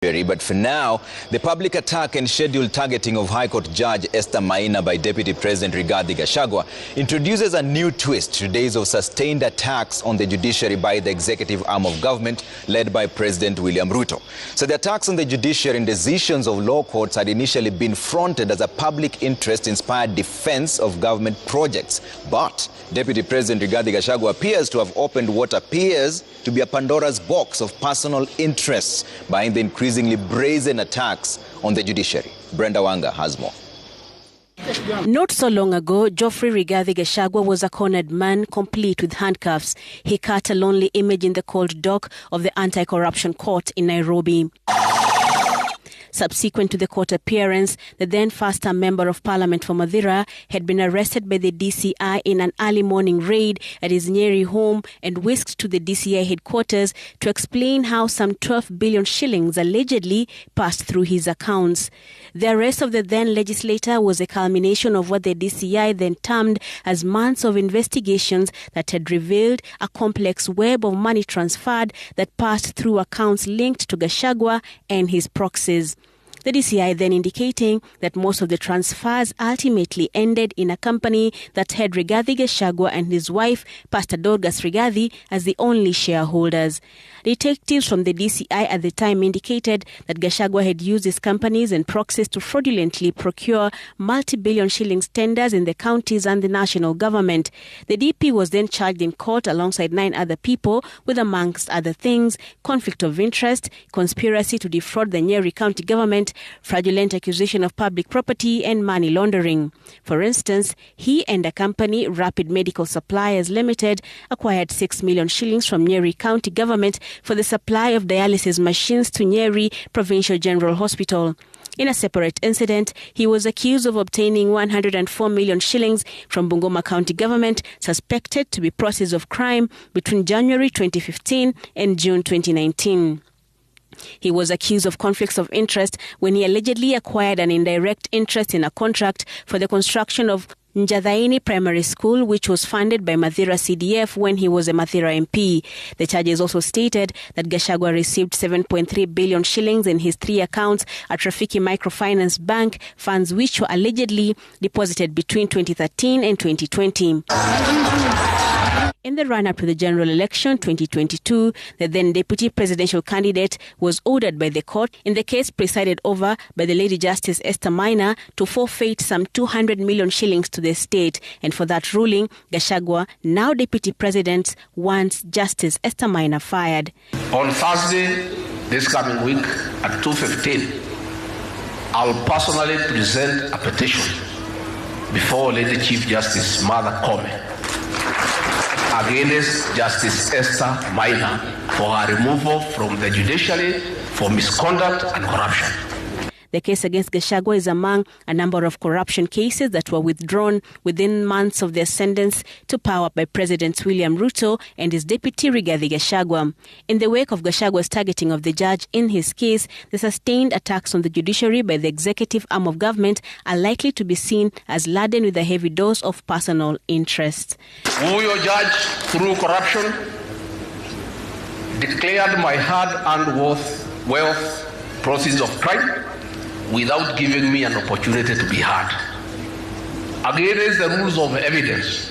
But for now, the public attack and scheduled targeting of High Court Judge Esther Maina by Deputy President Rigathi Gachagua introduces a new twist to days of sustained attacks on the judiciary by the executive arm of government led by President William Ruto. So the attacks on the judiciary and decisions of law courts had initially been fronted as a public interest-inspired defense of government projects. But Deputy President Rigathi Gachagua appears to have opened what appears to be a Pandora's box of personal interests behind the increasingly brazen attacks on the judiciary. Brenda Wanga has more. Not so long ago, Geoffrey Rigathi Gachagua was a cornered man complete with handcuffs. He cut a lonely image in the cold dock of the anti-corruption court in Nairobi. Subsequent to the court appearance, the then first-term member of parliament for Mathira had been arrested by the DCI in an early morning raid at his Nyeri home and whisked to the DCI headquarters to explain how some 12 billion shillings allegedly passed through his accounts. The arrest of the then legislator was a culmination of what the DCI then termed as months of investigations that had revealed a complex web of money transferred that passed through accounts linked to Gachagua and his proxies. The DCI then indicating that most of the transfers ultimately ended in a company that had Rigathi Gachagua and his wife, Pastor Dorcas Rigathi, as the only shareholders. Detectives from the DCI at the time indicated that Gachagua had used his companies and proxies to fraudulently procure multi-billion shillings tenders in the counties and the national government. The DP was then charged in court alongside 9 other people with, amongst other things, conflict of interest, conspiracy to defraud the Nyeri County government, fraudulent accusation of public property and money laundering. For instance, he and a company, Rapid Medical Suppliers Limited, acquired 6 million shillings from Nyeri County government for the supply of dialysis machines to Nyeri Provincial General Hospital. In a separate incident, he was accused of obtaining 104 million shillings from Bungoma County government, suspected to be proceeds of crime between January 2015 and June 2019. He was accused of conflicts of interest when he allegedly acquired an indirect interest in a contract for the construction of Njathaini Primary School, which was funded by Mathira CDF when he was a Mathira MP. The charges also stated that Gachagua received 7.3 billion shillings in his 3 accounts at Rafiki Microfinance Bank, funds which were allegedly deposited between 2013 and 2020. In the run-up to the general election 2022, the then deputy presidential candidate was ordered by the court in the case presided over by the Lady Justice Esther Maina to forfeit some 200 million shillings to the state. And for that ruling, Gachagua, now deputy president, wants Justice Esther Maina fired. On Thursday, this coming week at 2:15, I'll personally present a petition before Lady Chief Justice Martha Koome against Justice Esther Maina for her removal from the judiciary for misconduct and corruption. The case against Gachagua is among a number of corruption cases that were withdrawn within months of their ascendance to power by President William Ruto and his deputy Rigathi Gachagua. In the wake of Gachagua's targeting of the judge in his case, the sustained attacks on the judiciary by the executive arm of government are likely to be seen as laden with a heavy dose of personal interest. Your judge, through corruption, declared my hard-earned wealth proceeds of crime without giving me an opportunity to be heard. Against the rules of evidence,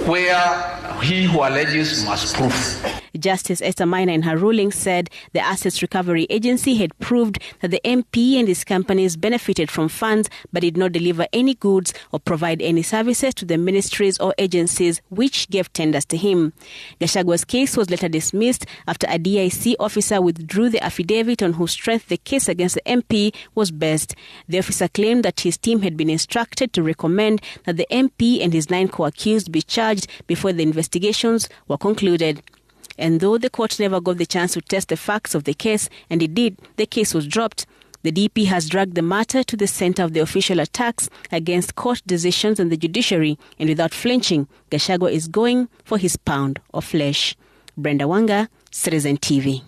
where he who alleges must prove. Justice Esther Maina in her ruling said the Assets Recovery Agency had proved that the MP and his companies benefited from funds but did not deliver any goods or provide any services to the ministries or agencies which gave tenders to him. Gachagua's case was later dismissed after a DIC officer withdrew the affidavit on whose strength the case against the MP was based. The officer claimed that his team had been instructed to recommend that the MP and his 9 co-accused be charged before the investigations were concluded. And though the court never got the chance to test the facts of the case, and it did, the case was dropped, the DP has dragged the matter to the center of the official attacks against court decisions and the judiciary, and without flinching, Gachagua is going for his pound of flesh. Brenda Wanga, Citizen TV.